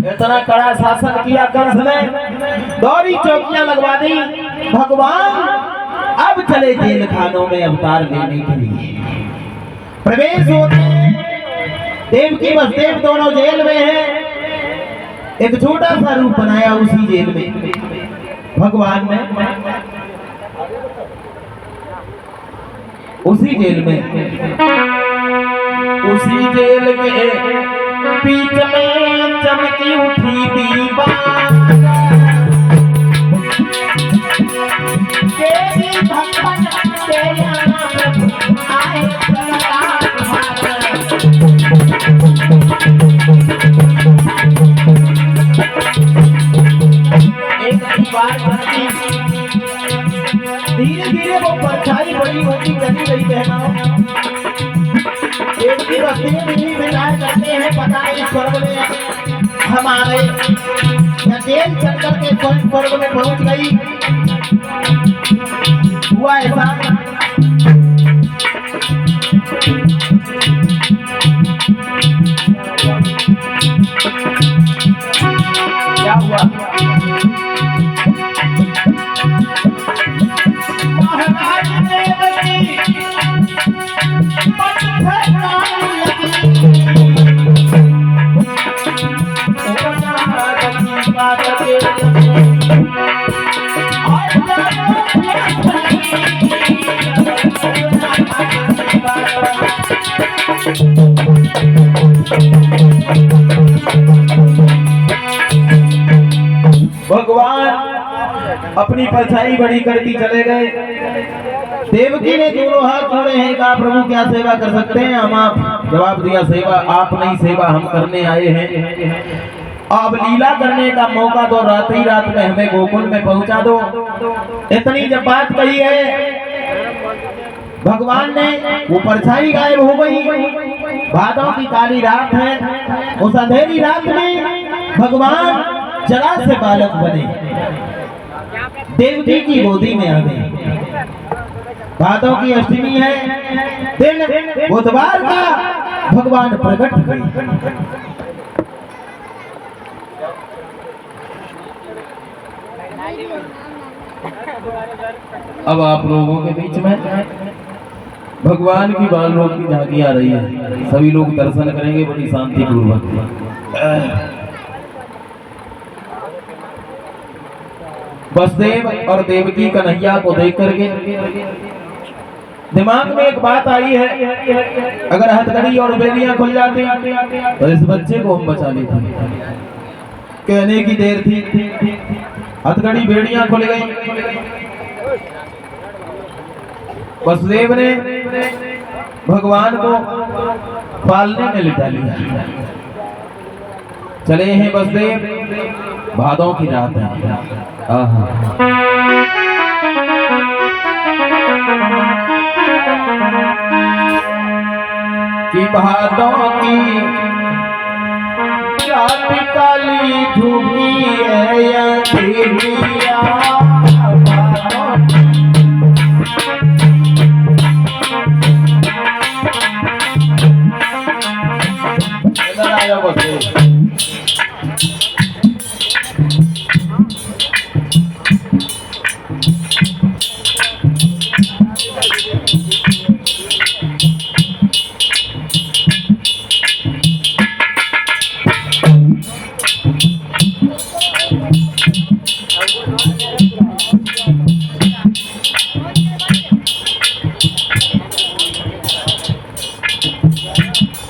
इतना कड़ा शासन किया कंस ने, दौरी चौकियां लगवा दी। भगवान अब चले जेल खानों में अवतार लेने के लिए। प्रवेश होते देवकी वसुदेव दोनों जेल में हैं। एक छोटा सा रूप बनाया उसी जेल में भगवान ने, उसी जेल में, उसी जेल के बीच में चमकी उठी दीवार। तेरी भगवान तेरे नाम आए एक दीवार बनती, धीरे धीरे वो परछाई बड़ी होती चली गई। बहनों एक की बस्ती में विचार करते हैं, पता नहीं स्वर्ग में हमारे या जेल चल करके स्वर्ग में पहुंच गई। हुआ ऐसा। क्या हुआ? भगवान अपनी परछाई बड़ी करती चले गए। देवकी ने दोनों हाथ जोड़े हैं, कहा प्रभु क्या सेवा कर सकते हैं हम आप। जवाब दिया सेवा आप नहीं, सेवा हम करने आए हैं। अब लीला करने का मौका दो, रात ही रात में हमें गोकुल में पहुंचा दो। इतनी जब बात कही है भगवान ने, वो परछाई गायब हो गई। भादों की काली रात है, उस अंधेरी रात में भगवान जरा से बालक बने, देवकी की गोदी में आ गए। भादों की अष्टमी है, दिन बुधवार का भगवान प्रकट हुए। अब आप लोगों के बीच में भगवान की बाल लोग की झांकी आ रही है, सभी लोग दर्शन करेंगे बड़ी शांति पूर्वक। वसुदेव और देवकी कन्हैया को देख करके दिमाग में एक बात आई है, अगर हथकड़ी और बेलियां खुल जाती तो इस बच्चे को हम बचा लेते। कहने की देर थी, हथकड़ी बेड़ियां खुल गई। वसुदेव ने भगवान को पालने में लिटा लिया। चले हैं वसुदेव, भादों की रात है। कि भादों की रात काली धूपी है या देविया, इधर आया वसुदेव।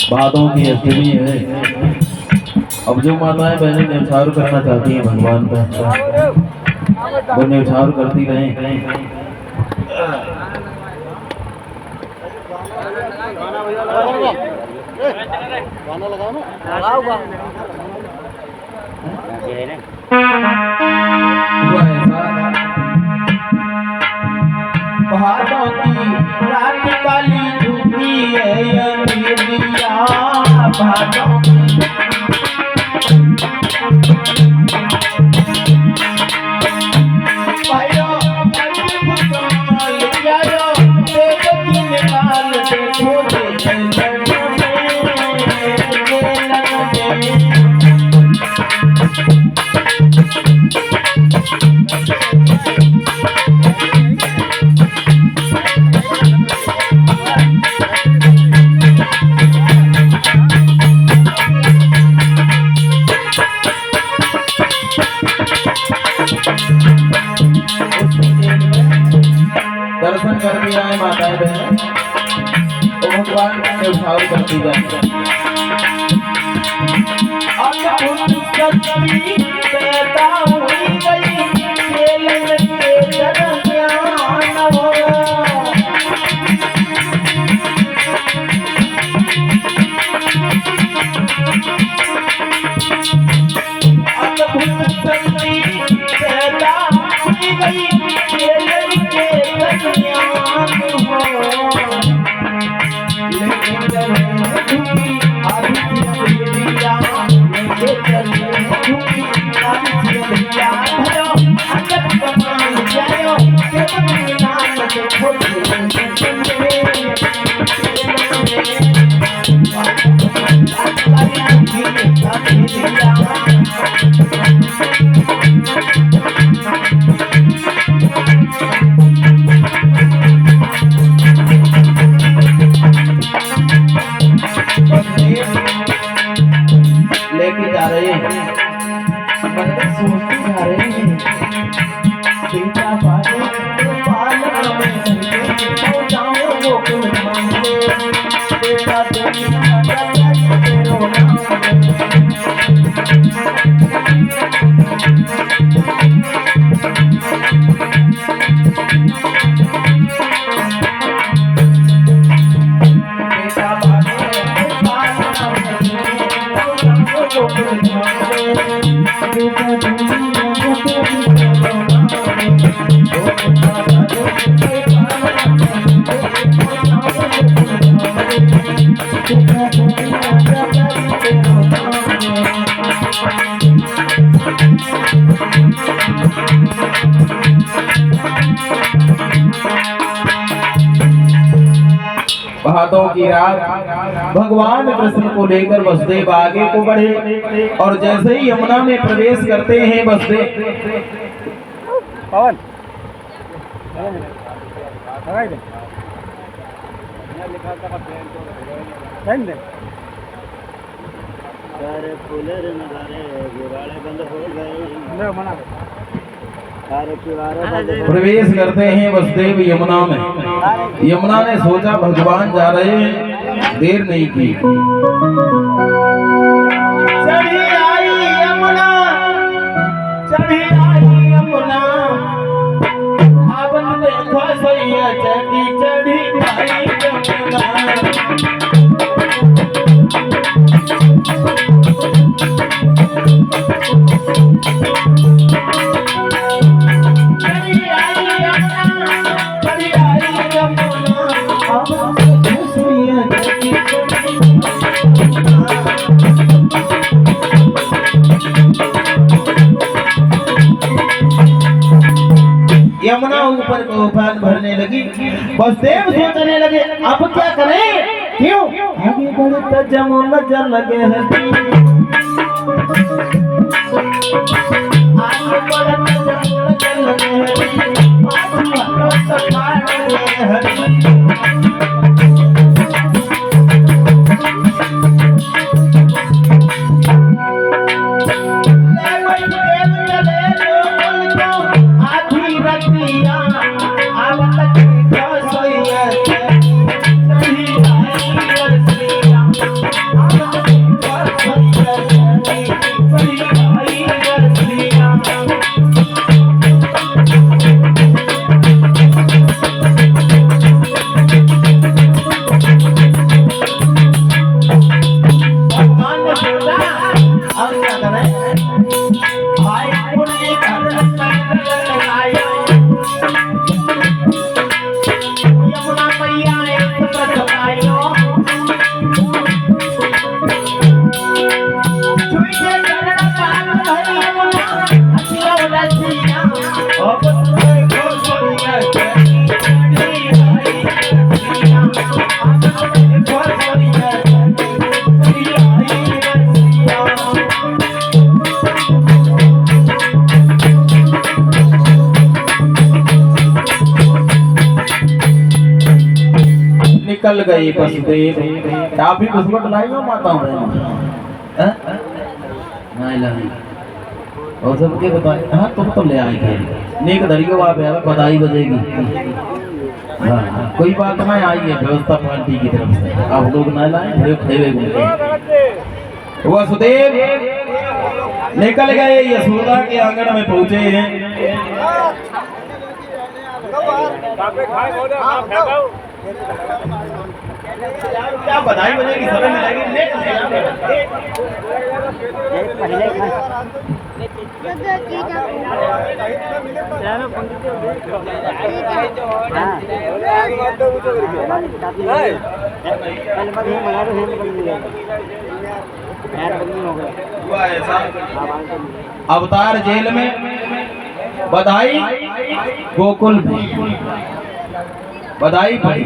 भादों की अष्टमी है। अब जो माताएं बहनें न्यौछावर करना चाहती हैं भगवान का, वो न्यौछावर करती रहें। भादों की रात काली धूपी है या देविया, भादों दर्शन करके आए माताएं बहन, तो भगवान का न्यौछावर करती जाए। लेके जा रहे हैं, सोचते जा रहे हैं, बेटा पाले पालना में जाऊं गोकुल में। बेटा दुनिया जगाई तेरो नाम। बेटा भादों की रात भगवान कृष्ण को लेकर वसुदेव आगे को बढ़े और जैसे ही यमुना में प्रवेश करते हैं वसुदेव पवन लगाई दे टाइम दे सारे फूलर नगारे गुराड़े बंद हो गए ले मना सारे किवारे बंद हो प्रवेश करते हैं वसुदेव यमुना में। यमुना ने सोचा भगवान जा रहे हैं, देर नहीं की। चढ़ी आई यमुना, चढ़ी आई यमुना, आवन देखो सैया चढ़ी चढ़ी आई यमुना। यमुना ऊपर को उफान भरने लगी। वसुदेव सोचने लगे अब क्या करें, क्यों आगे बढ़े तो जमुना जल लगे हैं, आगे बढ़े तो जमुना जल लगे हैं, तो खाड़ लगे हैं। निकल गई वसुदेव। आप ही बिस्कुट लाई हो माता हूँ नहीं लाई और सबके बताए। हाँ तुम तो ले आई थे नेक धरी को आप बधाई बजेगी। हाँ कोई बात नहीं, आई है व्यवस्था पार्टी की तरफ से, आप लोग ना लाए फिर वसुदेव निकल गए, यशोदा के आंगन में पहुंचे हैं। क्या बधाई बजेगी, समय मिलेगी। अवतार जेल में, बधाई गोकुल में, बधाई पड़ी।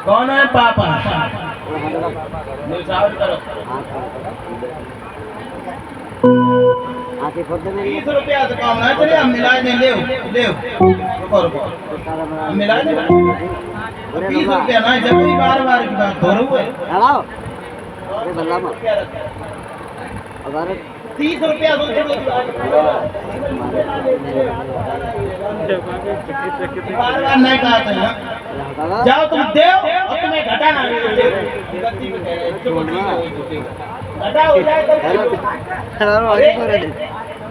कौन है पापा? 30 रुपया से काम ना चले, हम मिला दें। ले मिला दें 20 रुपया ना, जब भी बार बार की बात हो रही है। 30 30 रुपया बार बार नहीं कहा था। जाओ तुम दो और तुम्हें घटा ना घटा हो जाए तो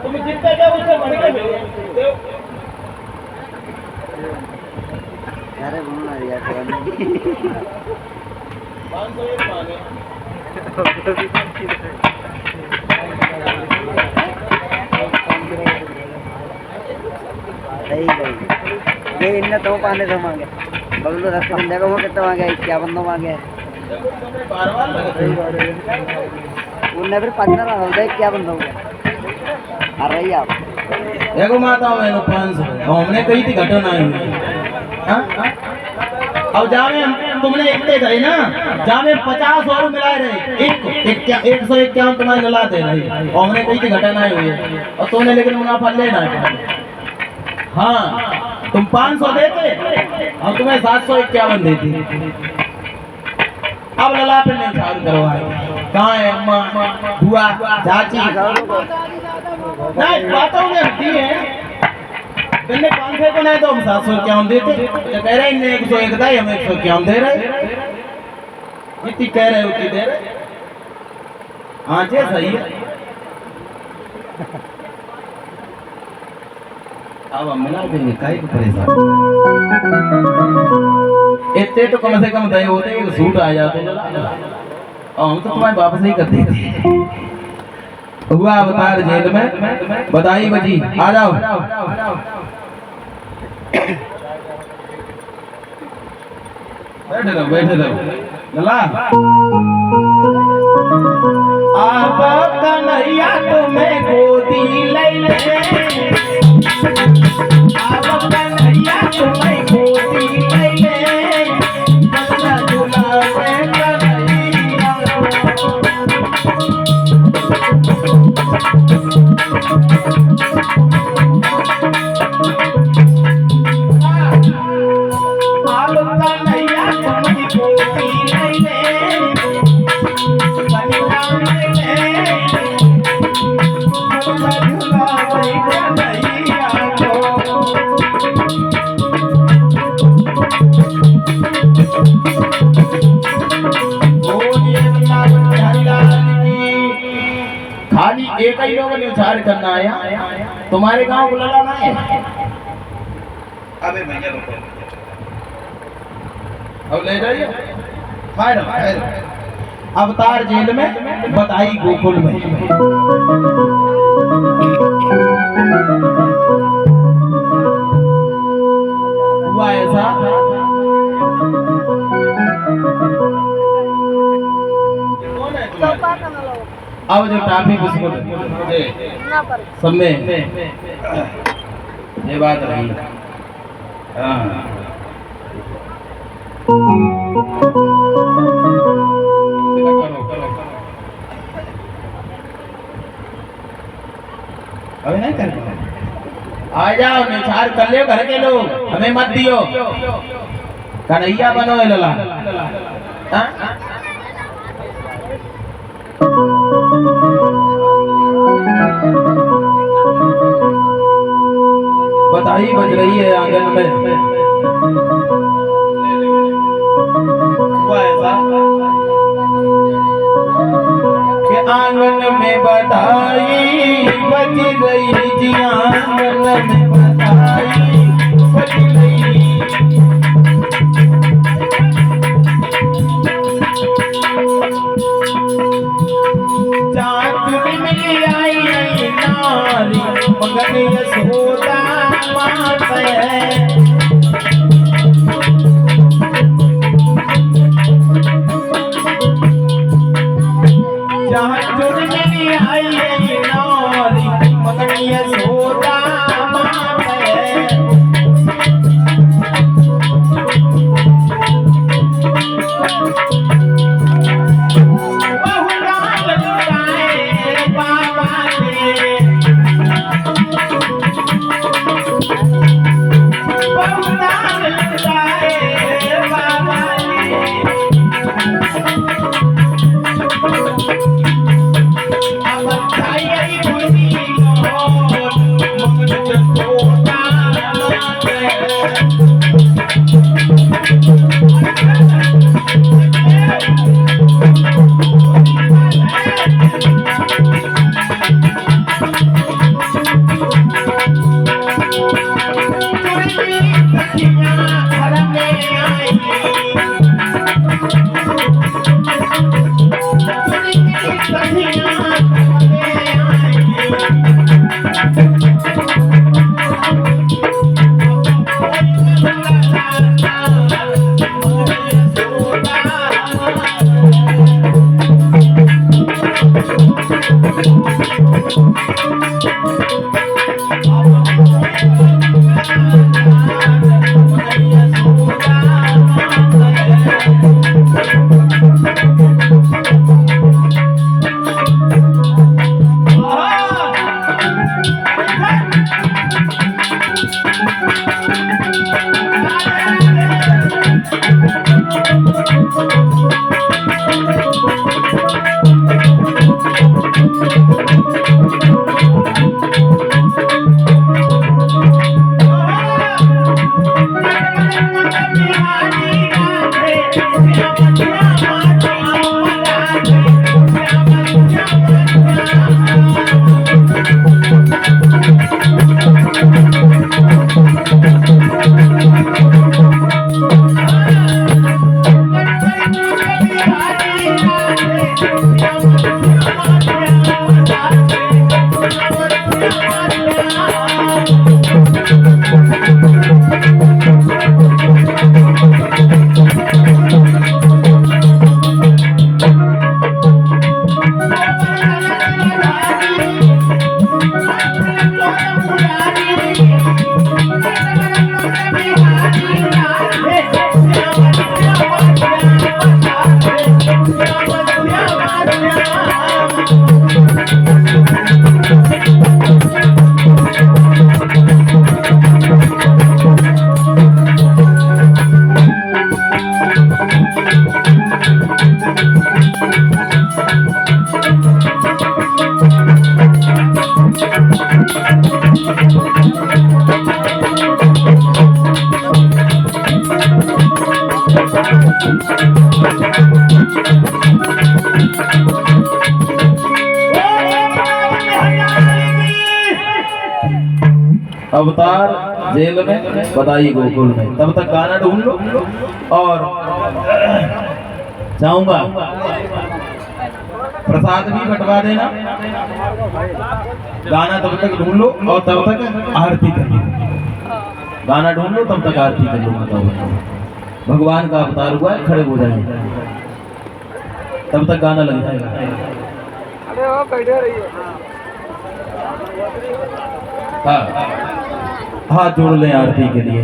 तुम जितने जाओ उससे बढ़ के दो। अरे बोलना यार 501 मांगे सही गई ये इनने तो पाने तो मांगे बगल में 10 बंदे को वो कितना मांगे 51 तो मांगे बार-बार उनने फिर 15 हो गए 51 हो गए आ रही आप देखो माता मैंने 500 हमने कही थी घटना आई हाँ अब जामे तुमने इतने गए ना जामे 50 और मिलाए रहे 151 तुम्हारे लला दे रही और हमने कही थी घटना हुई है और तूने लेकिन मुनाफा लेना है। हाँ तुम 500 देते और तुम्हें 751 देती। अब लला पे नहीं चालू करवाए कहाँ है अम्मा बुआ चाची नहीं बातों में हटी है तुमने 500 को नहीं तो हम 751 देते तो कह रहे इन्हें 101 था हम 151 दे रहे जितनी कह रहे उतनी दे रहे। हाँ जी सही है। अब हम मिला देंगे काहे को परेशान इतने तो कम से कम दे होते एक सूट आ जाते और हम तो तुम्हारे वापस नहीं करते थे। हुआ अवतार जेल में बधाई बजी आ जाओ बैठे रहो लला आप कन्हैया तुम्हें गोदी ले ले आप कन्हैया तुम्हें गोदी ले ले बल्ला झूला पे कन्हैया खाली एक ही लोगों ने उच्चार करना आया तुम्हारे गांव को लगा है। अबे भैया रुको अब ले जाइए अवतार जेल में बताई गोकुल में हुआ ऐसा अब जो टाफी बिस्कुट सब में ये बात रही। हाँ अभी नहीं कर आ जाओ निछार कर ले घर के लोग हमें मत दियो कन्हैया बनो है लला। बधाई बज रही है आंगन में हुआ ऐसा कि आंगन में बधाई बज रही जी आंगन में बधाई बज रही चाँद मिली आई नारी मगन यशोदा मात है जहाँ चुन मिली आई नारी मगन यशोदा मात है बहुराम अवतार जेल में, बधाई गोकुल में। तब तक गाना ढूंढ लो और चाहूंगा प्रसाद भी बंटवा देना। गाना तब तक ढूंढ लो और तब तक आरती कर लो। गाना ढूंढ लो तब तक आरती कर लो। बताओ भगवान का अवतार हुआ है, खड़े हो जाइए, तब तक गाना लग जाएगा। अरे वो बैठे रहिए। हाँ, हाथ जोड़ लें आरती के लिए।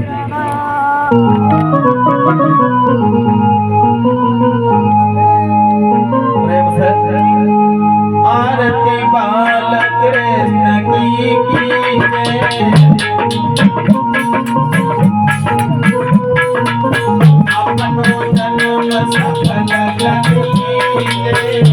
प्रेम से आरती बाल कृष्ण की जय। अपनो जन्म सफल करी जय।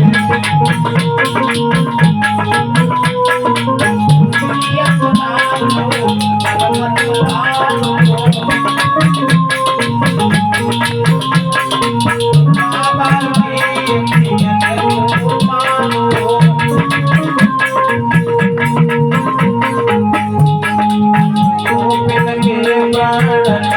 प्राण